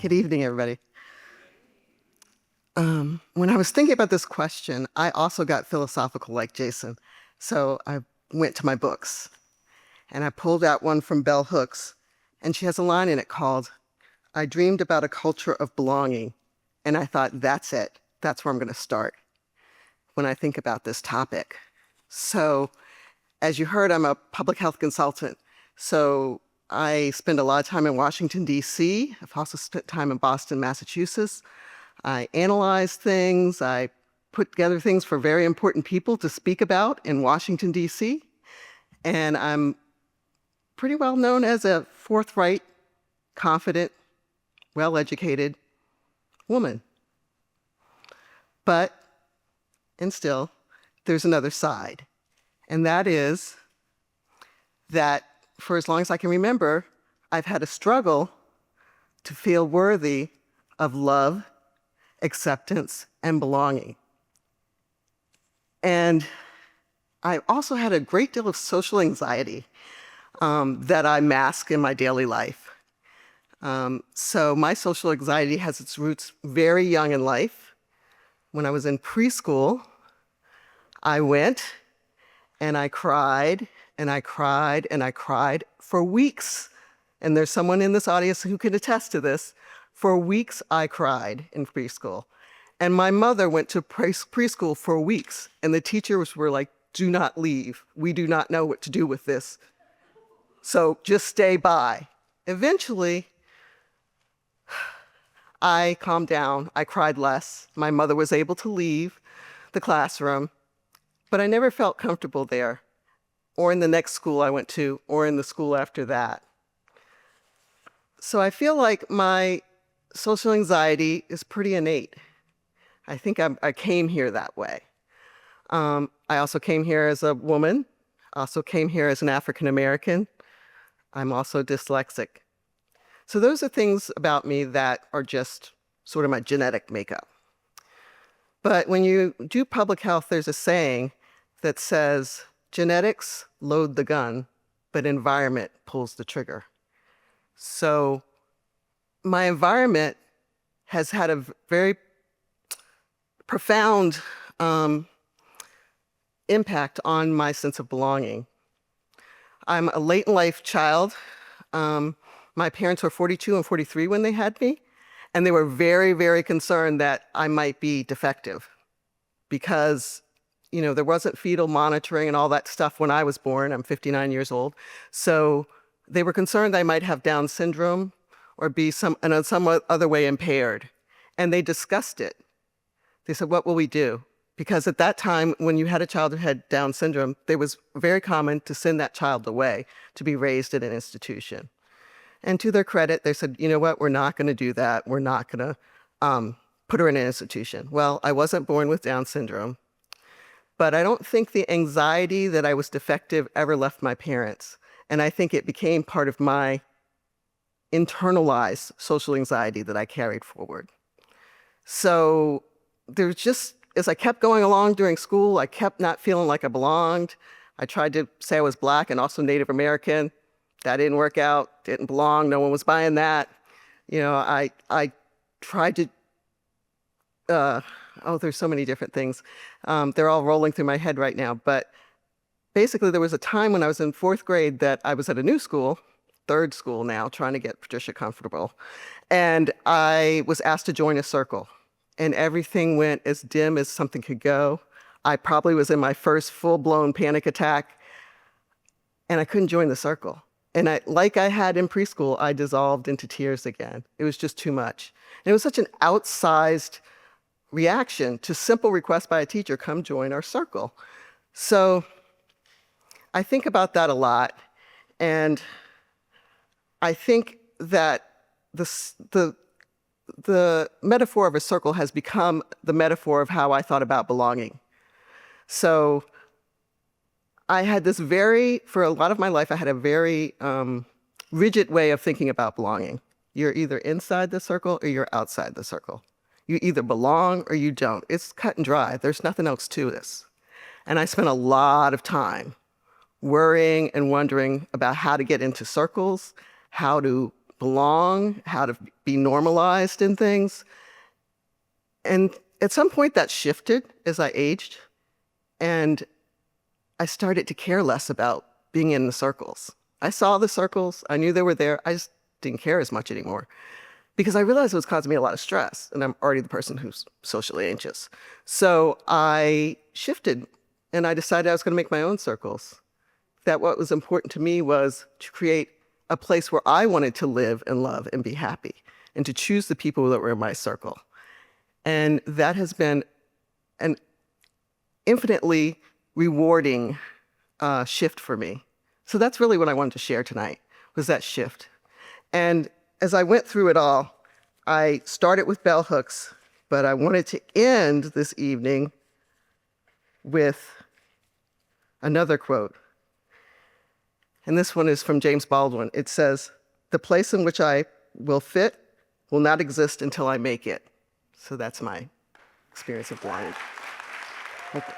Good evening, everybody. When I was thinking about this question, I also got philosophical like Jason. So I went to my books and I pulled out one from Bell Hooks, and she has a line in it called, "I dreamed about a culture of belonging." And I thought, that's it. That's where I'm going to start when I think about this topic. So, as you heard, I'm a public health consultant. So I spend a lot of time in Washington, D.C. I've also spent time in Boston, Massachusetts. I analyze things. I put together things for very important people to speak about in Washington, D.C. And I'm pretty well known as a forthright, confident, well-educated woman. But, and still, there's another side. And that is that for as long as I can remember, I've had a struggle to feel worthy of love, acceptance, and belonging. And I also had a great deal of social anxiety that I mask in my daily life. So my social anxiety has its roots very young in life. When I was in preschool, I went and I cried and I cried and I cried for weeks. And there's someone in this audience who can attest to this. For weeks, I cried in preschool. And my mother went to preschool for weeks, and the teachers were like, "Do not leave. We do not know what to do with this. So just stay by." Eventually, I calmed down. I cried less. My mother was able to leave the classroom, but I never felt comfortable there, or in the next school I went to, or in the school after that. So I feel like my social anxiety is pretty innate. I think I came here that way. I also came here as a woman, also came here as an African American. I'm also dyslexic. So those are things about me that are just sort of my genetic makeup. But when you do public health, there's a saying that says, genetics load the gun, but environment pulls the trigger. So my environment has had a very profound impact on my sense of belonging. I'm a late in life child. My parents were 42 and 43 when they had me, and they were very, very concerned that I might be defective because, there wasn't fetal monitoring and all that stuff when I was born. I'm 59 years old. So they were concerned I might have Down syndrome or be in some other way impaired. And they discussed it. They said, "What will we do?" Because at that time, when you had a child who had Down syndrome, it was very common to send that child away to be raised at an institution. And to their credit, they said, "You know what, we're not going to do that. We're not going to put her in an institution." Well, I wasn't born with Down syndrome, but I don't think the anxiety that I was defective ever left my parents. And I think it became part of my internalized social anxiety that I carried forward. So there's just, as I kept going along during school, I kept not feeling like I belonged. I tried to say I was Black and also Native American. That didn't work out, didn't belong, no one was buying that. I tried to, there's so many different things. They're all rolling through my head right now. But basically, there was a time when I was in 4th grade that I was at a new school, 3rd school now, trying to get Patricia comfortable. And I was asked to join a circle. And everything went as dim as something could go. I probably was in my first full-blown panic attack, and I couldn't join the circle. And like I had in preschool, I dissolved into tears again. It was just too much. And it was such an outsized reaction to simple request by a teacher, "Come join our circle." So I think about that a lot. And I think that the metaphor of a circle has become the metaphor of how I thought about belonging. So I had for a lot of my life, I had a very rigid way of thinking about belonging. You're either inside the circle or you're outside the circle. You either belong or you don't. It's cut and dry. There's nothing else to this. And I spent a lot of time worrying and wondering about how to get into circles, how to belong, how to be normalized in things. And at some point that shifted as I aged, and I started to care less about being in the circles. I saw the circles, I knew they were there, I just didn't care as much anymore because I realized it was causing me a lot of stress, and I'm already the person who's socially anxious. So I shifted, and I decided I was going to make my own circles. That what was important to me was to create a place where I wanted to live and love and be happy, and to choose the people that were in my circle. And that has been an infinitely rewarding shift for me. So that's really what I wanted to share tonight, was that shift. And as I went through it all, I started with bell hooks, but I wanted to end this evening with another quote. And this one is from James Baldwin. It says, "The place in which I will fit will not exist until I make it." So that's my experience of blind. Okay.